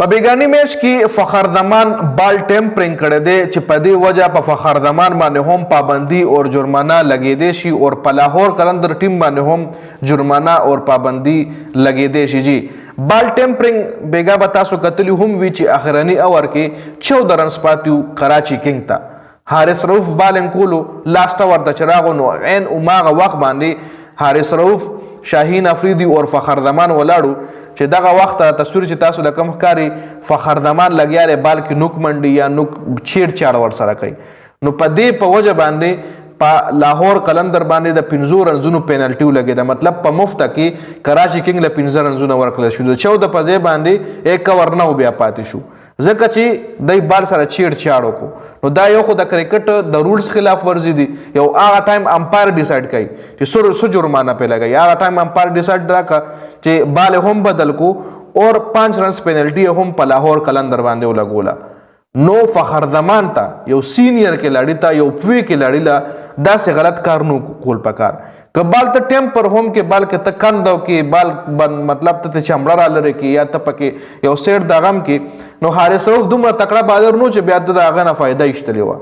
په بیګانی میچ کې فخر زمان بال ټیمپرینګ کړی دی چې په دې وجه په فخر زمان باندې هم پابندي او جرمانه لګېدی شي او په لاهور قلندر ټیم باندې هم جرمانه او پابندي لګېدی شي. جی بال ټیمپرینګ بیګا به تاسو کتلی هم وي چې اخرني اور کې 14 رنز پاتیو کراچي کینګ ته. حارث رؤف بالنګ کولو لاست اور د چراغو نو عین اوماغه وخت باندې حارث رؤف شاهین افریدي او فخر زمان ولاړو چې دغه وخت تصویر چې تاسو د کم ښکاري فخر زمان لګیا دی بال کې نوک منډي یا نوک چیړ چاړ ورسره کوي. نو په دې په وجه باندې په لاهور قلندر باندې د 15 رنزونو پینالټي ولګېده. مطلب په مفته کې کراچي کینګ له 15 رنزونه ورکړل شو. د 14 په ځای باندې 1 کور نه بیا پاتې شو ځکه چې دای بال سره چیړ چاړ وکړو. نو دا یو خو د کرکټ د رولز خلاف ورزي دي. یو هغه ټایم امپایر ډیسایډ کوي چې سو جرمانه په لګي. هغه ټایم امپایر ډیسایډ راکا چې بال هم بدل کو اور 5 رنز پینالټي هم په لاهور قلندر باندې ولګولا. نو فخر زمان ته یو سینیئر کلاړی ته یو پوی کلاړی لا داسې غلط کار نو کول پکار که بال ته ټیمپر هم کې بال کې ته کندو کې بال مطلب ته چمړه را لره کې یا ته پکې یو سیټ دغم کې نو حارث رؤف دومره تکړه بالر نو چې بیا د هغه نه فائدہ ایشتلی و.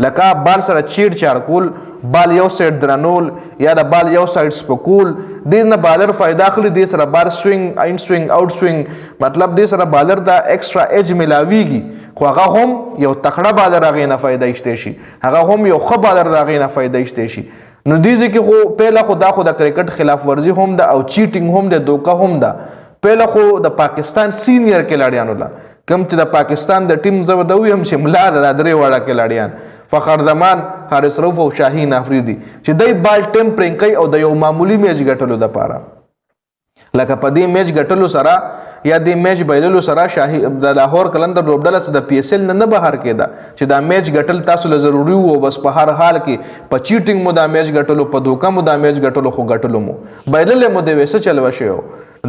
لکه بال سره چیړ چاړ کول بال یو سیټ درنول یا د بال یو سایډ سپکول دې نه بالر فائدہ اخلي. دې سره بار سوینګ ان سوینګ اوټ سوینګ مطلب دې سره بالر دا ایکسترا ایج ملاویږي خو هغه هم یو تکړه بالر هغه نه فائدہ ایشته شي هغه هم یو ښه بالر هغه نه فائدہ ایشته شي. نو دې کې خو پهله خو دا خو د کرکټ خلاف ورزي هم ده او چیټینګ هم ده دوکه هم ده. پهله خو د پاکستان سینیئر کلاړیانو لا کم چې د پاکستان د ټیم زو دوی هم چې ملا د درې وړه کلاړیان فخر زمان حارث رؤف او شاهین افریدي چې دای بال ټیمپرینګ کوي او د یو معمولی میچ ګټلو د پاره لکه په دې میچ ګټلو سره یا د میچ بایللو سره شاهی د لاهور قلندر لوبډله سره د پی ایس ایل نه بهر کېده چې دا میچ ګټل تاسو له ضروري وو. بس په هر حال کې په چیټینګ مو دا میچ ګټلو په دوکه مو دا میچ ګټلو خو ګټلو مو بایلل مو د وسه چلو شو.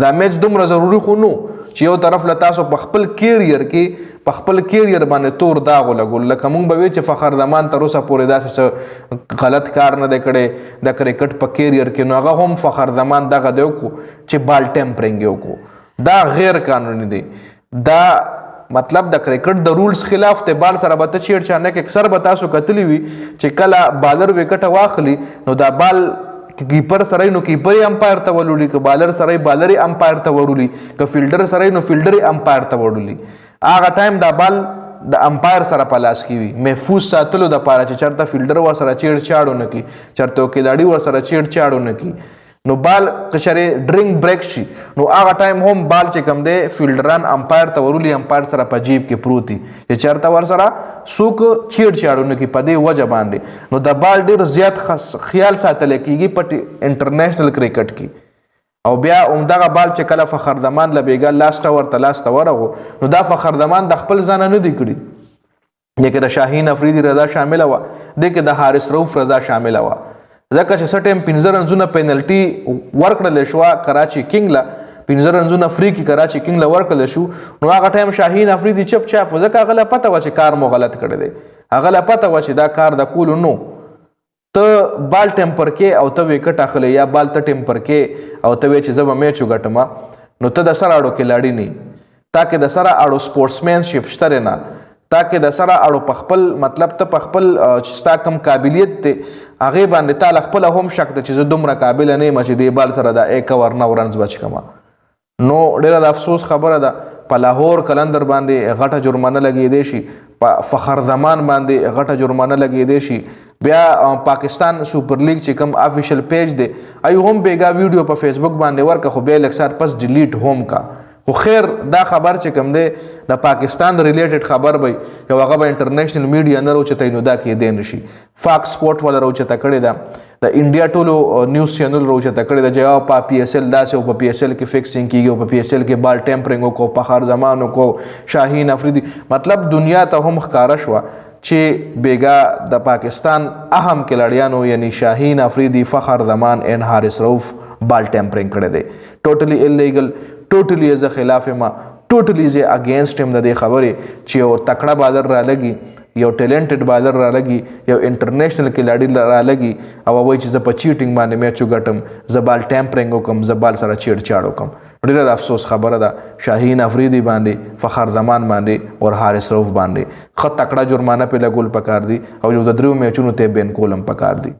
دا میچ دومره ضروري خو نو چې یو طرف له تاسو په خپل کیریئر باندې تور داغ لګول. لکه مونږ به وی چې فخر زمان تر اوسه پورې داسې غلط کار نه دی کړی د کرکټ په کیریئر کې. نو هغه هم فخر زمان دغه دی وکړو چې بال ټیمپرینګ وکړو. دا غیر قانوني دی. دا مطلب د کرکټ د رولز خلاف ته بال سره به چیړ چاړ نه کې. اکثر به تاسو کتلی وي چې کله بالر وکټ واخلي نو دا بال کیپر سره نو کیپر امپایر ته ولولي که بالر سره بالر امپایر ته ورولي که فیلډر سره نو فیلډر امپایر ته ورولي. هغه ټایم دا بال د امپایر سره په لاس کې وي محفوظ ساتلو د پاره چې چرته فیلډر ور سره چیړ چاړو نه کی چرته کلاړي ور سره چیړ چاړو نه کی. نو بال کشره ډرینګ بریک شي نو هغه ټایم هم بال چې کم دی فیلډران امپایر ته ورولي امپایر سره په جیب کې پروتي چې چرته ور سره څوک چیړ چاړو نه کی په دې وجه باندې. نو د بال ډیر زیات خیال ساتل کیږي په انټرنیشنل کرکټ کې. او بیا همدغه بال چې کله فخر زمان لبیګا لاست ورغو نو دا فخر زمان د خپل ځان نه دی کړی دغه د شاهین افریدي رضا شامل و دغه د حارث رؤف رضا شامل و ځکه چې سټیم 15 رنزونه پینالټي ورکړل شو کراچي کینګ لا 15 رنزونه فری کی کراچي کینګ لا ورکړل شو. نو هغه ټایم شاهین افریدي چپ چاپ ځکه هغه پته و چې کار مو غلط کړی دی هغه پته و چې دا کار د کول نو ته بال ټیمپر کې او ته وکټ اخلي یا بال ته ټیمپر کې او ته وی چې زما میچ وګټم نو ته د سره اړو کې لاړی نه تاکي د سره اړو سپورټسمن شپ شته نه تاکي د سره اړو په خپل مطلب ته په خپل چې ستا کم قابلیت ته هغه باندې تعالی خپل هم شک ته چې دومره قابل نه یم چې دی بال سره د 1 اور 9 رنز بچ کما. نو ډیره د افسوس خبره ده په لاهور قلندر باندې غټه جرمانه لګېدې شي په فخر زمان باندې غټه جرمانه لګېدې شي. بیا پاکستان سپر لیگ چې کوم افیشل پیج دی ایو هم بیګا ویډیو په فیسبوک باندې ورکه خو به لکسار پس ډیلیټ هم کا. خو خیر دا خبر چې کوم دی د پاکستان ریلیټډ خبر وي یو هغه به انټرنیشنل میډیا نه روچته نو دا کې دین شي. فاکس سپورټ ولا روچته کړی دا د انډیا ټولو نیوز چینل روچته کړی دا جواب په پی ایس ایل داسې او په پی ایس ایل کې فکسینګ کیږي او په پی ایس ایل کې بال ټیمپرینګ کو په خار زمانو کو شاهین افریدي مطلب دنیا ته هم ښکارا شو چې بیګا د پاکستان اهم کلاړیانو یعنی شاهین افریدي فخر زمان ان حارث رؤف بال ټیمپرینګ کړی دی. ټوټلی انلیګل ټوټلی از خلاف ما ټوټلی از اگینسټ هم د دې خبرې چې یو تکړه بالر را لګي یو ټیلنټډ بالر را لګي یو انټرنیشنل کلاړي را لګي او وایي چې زه په چیټینګ باندې میچ وګټم زه بال ټیمپرینګ وکم زه بال سره چیړ چاړ وکم. ډیره د افسوس خبره ده شاهین افریدي باندې فخر زمان باندې او حارث رؤف باندې خط تکړه جرمانه په لګول پکار دي او یو د درو میچونو ته بین کولم پکار دي